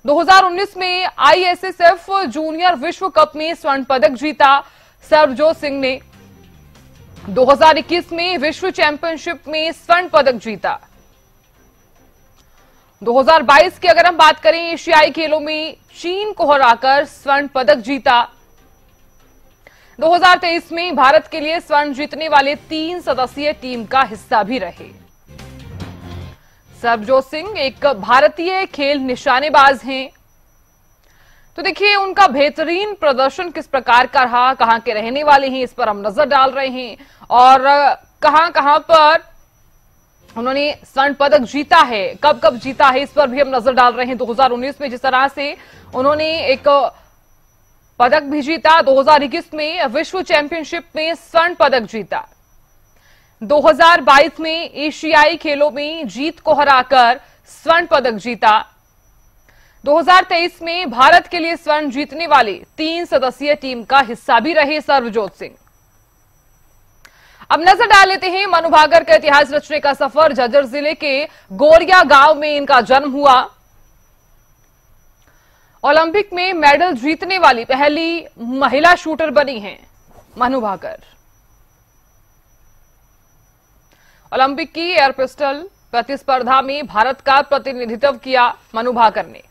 2019 में ISSF junior विश्व cup में स्वर्ण पदक जीता सरबजोत सिंह ने। 2021 में विश्व चैंपियनशिप में स्वर्ण पदक जीता। 2022 की अगर हम बात करें, एशियाई खेलों में चीन को हराकर स्वर्ण पदक जीता। 2023 में भारत के लिए स्वर्ण जीतने वाले 3 सदस्यीय टीम का हिस्सा भी रहे। सरबजोत सिंह एक भारतीय खेल निशानेबाज हैं। तो देखिए उनका बेहतरीन प्रदर्शन किस प्रकार का रहा, कहां के रहने वाले हैं, इस पर हम नजर डाल रहे हैं और कहां कहां पर उन्होंने स्वर्ण पदक जीता है, कब कब जीता है, इस पर भी हम नजर डाल रहे हैं। 2019 में जिस तरह से उन्होंने एक पदक भी जीता, 2021 में विश्व चैंपियनशिप में स्वर्ण पदक जीता, 2022 में एशियाई खेलों में जीत को हराकर स्वर्ण पदक जीता, 2023 में भारत के लिए स्वर्ण जीतने वाली 3 सदस्यीय टीम का हिस्सा भी रहे सरबजोत सिंह। अब नजर डाल लेते हैं मनु भाकर का इतिहास रचने का सफर। झज्जर जिले के गोरिया गांव में इनका जन्म हुआ। ओलंपिक में मेडल जीतने वाली पहली महिला शूटर बनी हैं मनु भाकर। ओलंपिक की एयर पिस्टल प्रतिस्पर्धा में भारत का प्रतिनिधित्व किया मनु भाकर ने।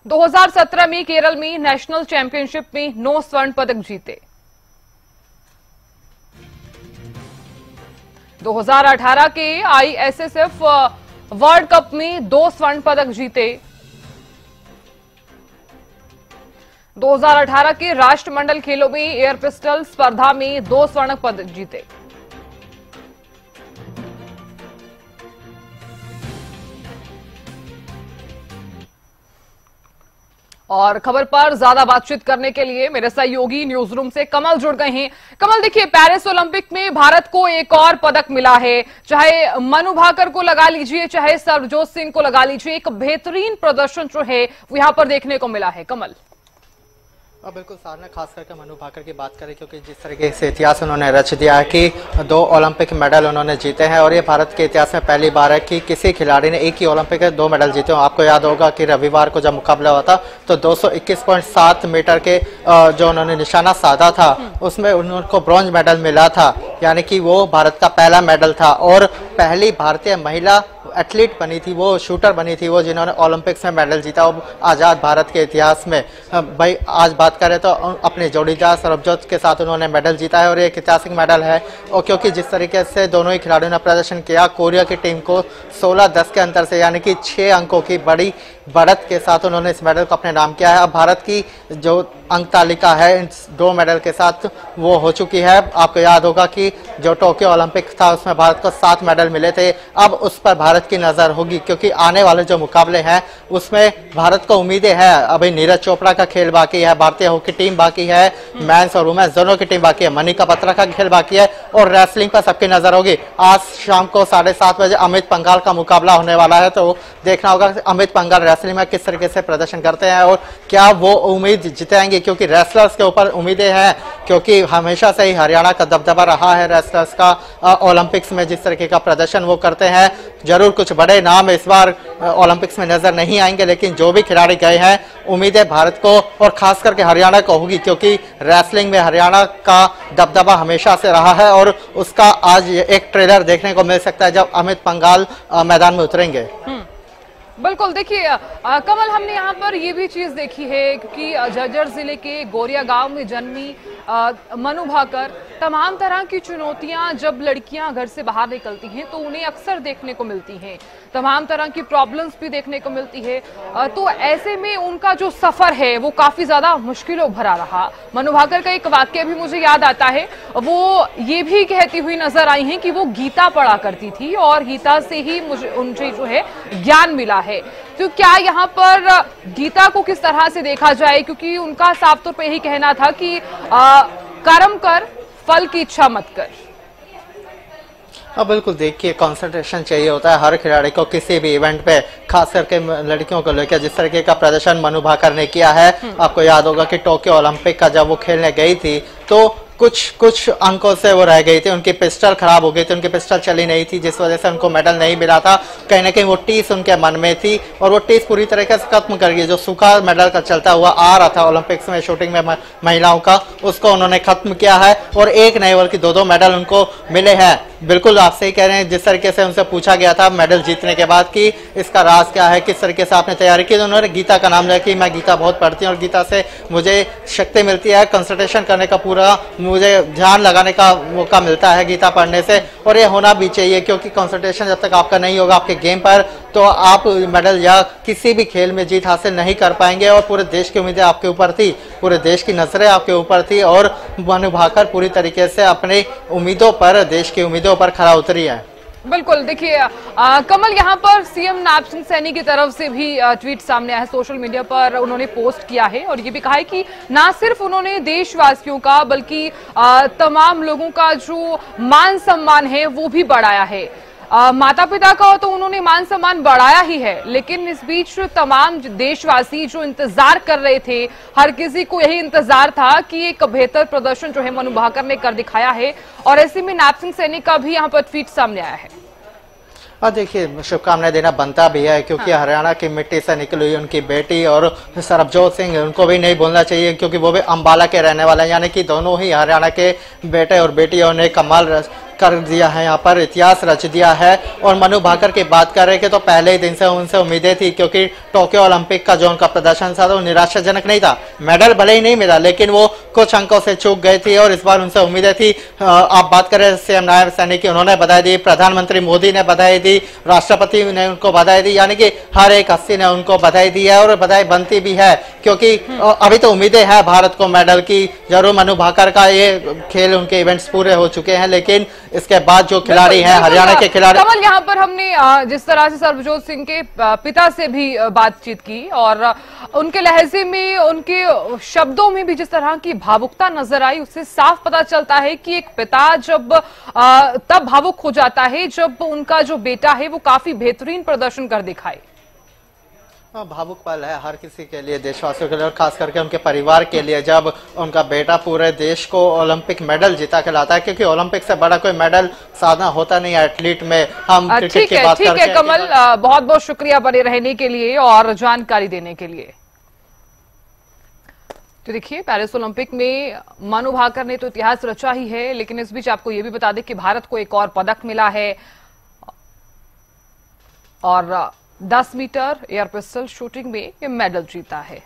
2017 में केरल में नेशनल चैंपियनशिप में 9 स्वर्ण पदक जीते। 2018 के आईएसएसएफ वर्ल्ड कप में 2 स्वर्ण पदक जीते। 2018 के राष्ट्रमंडल खेलों में एयर पिस्टल स्पर्धा में 2 स्वर्ण पदक जीते। और खबर पर ज्यादा बातचीत करने के लिए मेरे सहयोगी न्यूज रूम से कमल जुड़ गए हैं। कमल, देखिए पेरिस ओलंपिक में भारत को एक और पदक मिला है, चाहे मनु भाकर को लगा लीजिए चाहे सरबजोत सिंह को लगा लीजिए, एक बेहतरीन प्रदर्शन जो है वो यहां पर देखने को मिला है। कमल बिल्कुल सारना, खास करके मनु भाकर की बात करें क्योंकि जिस तरीके से इतिहास उन्होंने रच दिया है कि 2 ओलंपिक मेडल उन्होंने जीते हैं और ये भारत के इतिहास में पहली बार है कि किसी खिलाड़ी ने एक ही ओलंपिक में 2 मेडल जीते हो। आपको याद होगा कि रविवार को जब मुकाबला हुआ था तो 221.7 मीटर के जो उन्होंने निशाना साधा था उसमें उनको ब्रॉन्ज मेडल मिला था, यानी कि वो भारत का पहला मेडल था और पहली भारतीय महिला एथलीट बनी थी, वो शूटर बनी थी वो जिन्होंने ओलंपिक्स में मेडल जीता वो आज़ाद भारत के इतिहास में। भाई आज बात करें तो अपने जोड़ीदार सरबजोत के साथ उन्होंने मेडल जीता है और ये एक ऐतिहासिक मेडल है। और क्योंकि जिस तरीके से दोनों ही खिलाड़ियों ने प्रदर्शन किया, कोरिया की टीम को 16-10 के अंतर से यानी कि 6 अंकों की बड़ी बढ़त के साथ उन्होंने इस मेडल को अपने नाम किया है। अब भारत की जो अंक तालिका है इन 2 मेडल के साथ वो हो चुकी है। आपको याद होगा कि जो टोक्यो ओलंपिक था उसमें भारत को 7 मेडल मिले थे, अब उस पर भारत की नजर होगी क्योंकि आने वाले जो मुकाबले हैं उसमें भारत को उम्मीदें हैं। अभी नीरज चोपड़ा का खेल बाकी है, भारतीय हॉकी टीम बाकी है, मेंस और वुमेन्स दोनों की टीम बाकी है, मनिका बत्रा का खेल बाकी है और रेसलिंग पर सबकी नजर होगी। आज शाम को 7:30 बजे अमित पंघाल का मुकाबला होने वाला है, तो देखना होगा कि अमित पंघाल रेसलिंग में किस तरीके से प्रदर्शन करते हैं और क्या वो उम्मीद जिताएंगे, क्योंकि रेसलर्स के ऊपर उम्मीदें हैं क्योंकि हमेशा से ही हरियाणा का दबदबा रहा है रेसलर्स का। ओलंपिक्स में जिस तरीके का प्रदर्शन वो करते हैं, जरूर कुछ बड़े नाम इस बार ओलंपिक्स में नजर नहीं आएंगे, लेकिन जो भी खिलाड़ी गए हैं उम्मीदें भारत को और खास करके हरियाणा को होगी क्योंकि रेसलिंग में हरियाणा का दबदबा हमेशा से रहा है और उसका आज एक ट्रेलर देखने को मिल सकता है जब अमित पंघाल मैदान में उतरेंगे। बिल्कुल, देखिए कमल, हमने यहाँ पर ये भी चीज देखी है क्योंकि झज्जर जिले के गोरिया गांव में जन्मी मनु भाकर, तमाम तरह की चुनौतियां जब लड़कियां घर से बाहर निकलती हैं तो उन्हें अक्सर देखने को मिलती हैं, तमाम तरह की प्रॉब्लम्स भी देखने को मिलती है। तो ऐसे में उनका जो सफर है वो काफी ज्यादा मुश्किलों भरा रहा। मनु भाकर का एक वाक्य भी मुझे याद आता है, वो ये भी कहती हुई नजर आई हैं कि वो गीता पढ़ा करती थी और गीता से ही मुझे जो है ज्ञान मिला है। तो क्या यहाँ पर गीता को किस तरह से देखा जाए, क्योंकि उनका साफ तौर पर यही कहना था कि कर्म कर फल की इच्छा मत कर। हाँ बिल्कुल, देखिए कंसंट्रेशन चाहिए होता है हर खिलाड़ी को किसी भी इवेंट पे, खास करके लड़कियों को लेकर जिस तरीके का प्रदर्शन मनु भाकर ने किया है। आपको याद होगा कि टोक्यो ओलंपिक का जब वो खेलने गई थी तो कुछ अंकों से वो रह गई थी, उनकी पिस्टल खराब हो गई थी, उनकी पिस्टल चली नहीं थी, जिस वजह से उनको मेडल नहीं मिला था। कहीं ना कहीं वो टीस उनके मन में थी और वो टीस पूरी तरीके से खत्म कर गई। जो सूखा मेडल का चलता हुआ आ रहा था ओलंपिक्स में शूटिंग में महिलाओं का, उसको उन्होंने खत्म किया है और एक नहीं बल्कि दो मेडल उनको मिले हैं। बिल्कुल आप सही कह रहे हैं, जिस तरीके से उनसे पूछा गया था मेडल जीतने के बाद कि इसका राज क्या है, किस तरीके से आपने तैयारी की, तो उन्होंने गीता का नाम लिया कि मैं गीता बहुत पढ़ती हूँ और गीता से मुझे शक्ति मिलती है, कंसंट्रेशन करने का पूरा मुझे ध्यान लगाने का मौका मिलता है गीता पढ़ने से। और ये होना भी चाहिए, क्योंकि कंसंट्रेशन जब तक आपका नहीं होगा आपके गेम पर, तो आप मेडल या किसी भी खेल में जीत हासिल नहीं कर पाएंगे। और पूरे देश की उम्मीदें आपके ऊपर थी, पूरे देश की नजरें आपके ऊपर थी और मनु भाकर पूरी तरीके से अपनी उम्मीदों पर, देश की उम्मीदों पर खरा उतरी है। बिल्कुल, देखिए कमल, यहाँ पर सीएम नायब सिंह सैनी की तरफ से भी ट्वीट सामने आया है, सोशल मीडिया पर उन्होंने पोस्ट किया है और ये भी कहा है कि ना सिर्फ उन्होंने देशवासियों का बल्कि तमाम लोगों का जो मान सम्मान है वो भी बढ़ाया है। माता पिता का तो उन्होंने मान सम्मान बढ़ाया ही है, लेकिन इस बीच तमाम देशवासी जो इंतजार कर रहे थे, हर किसी को यही इंतजार था कि एक बेहतर प्रदर्शन जो है मनु भाकर ने कर दिखाया है। और ऐसे में नायब सिंह सैनी का भी यहाँ पर ट्वीट सामने आया है। और देखिए, शुभकामनाएं देना बनता भी है, क्योंकि हरियाणा की मिट्टी से निकली हुई उनकी बेटी और सरबजोत सिंह, उनको भी नहीं बोलना चाहिए क्योंकि वो भी अंबाला के रहने वाले हैं, यानी कि दोनों ही हरियाणा के बेटे और बेटियों ने कमाल कर दिया है, यहाँ पर इतिहास रच दिया है। और मनु भाकर की बात कर रहे थे तो पहले ही दिन से उनसे उम्मीदें थी, क्योंकि टोक्यो ओलंपिक का जो उनका प्रदर्शन था वो निराशाजनक नहीं था। मेडल भले ही नहीं मिला, लेकिन वो कुछ अंकों से चूक गए थे और इस बार उनसे उम्मीदें थी। आप बात करें सीएम नायब सैनी की, उन्होंने बधाई दी, प्रधानमंत्री मोदी ने बधाई दी, राष्ट्रपति ने उनको बधाई दी, यानी कि हर एक हस्ती ने उनको बधाई दी है और बधाई बनती भी है, क्योंकि अभी तो उम्मीदें हैं भारत को मेडल की। जरूर मनु भाकर का ये खेल, उनके इवेंट्स पूरे हो चुके हैं, लेकिन इसके बाद जो खिलाड़ी हैं हरियाणा के खिलाड़ी। कमल, यहाँ पर हमने जिस तरह से सरबजोत सिंह के पिता से भी बातचीत की और उनके लहजे में, उनके शब्दों में भी जिस तरह की भावुकता नजर आई, उससे साफ पता चलता है कि एक पिता जब तब भावुक हो जाता है जब उनका जो बेटा है वो काफी बेहतरीन प्रदर्शन कर दिखाए। भावुक पल है हर किसी के लिए, देशवासियों के लिए और खास करके उनके परिवार के लिए, जब उनका बेटा पूरे देश को ओलंपिक मेडल जीता के लाता है, क्योंकि ओलंपिक से बड़ा कोई मेडल साधना होता नहीं है एथलीट में। हम क्रिकेट की बात करते हैं। ठीक है कमल, बहुत बहुत शुक्रिया बने रहने के लिए और जानकारी देने के लिए। तो देखिए, पेरिस ओलंपिक में मनु भाकर ने तो इतिहास रचा ही है, लेकिन इस बीच आपको यह भी बता दें कि भारत को एक और पदक मिला है और 10 मीटर एयर पिस्टल शूटिंग में ये मेडल जीता है।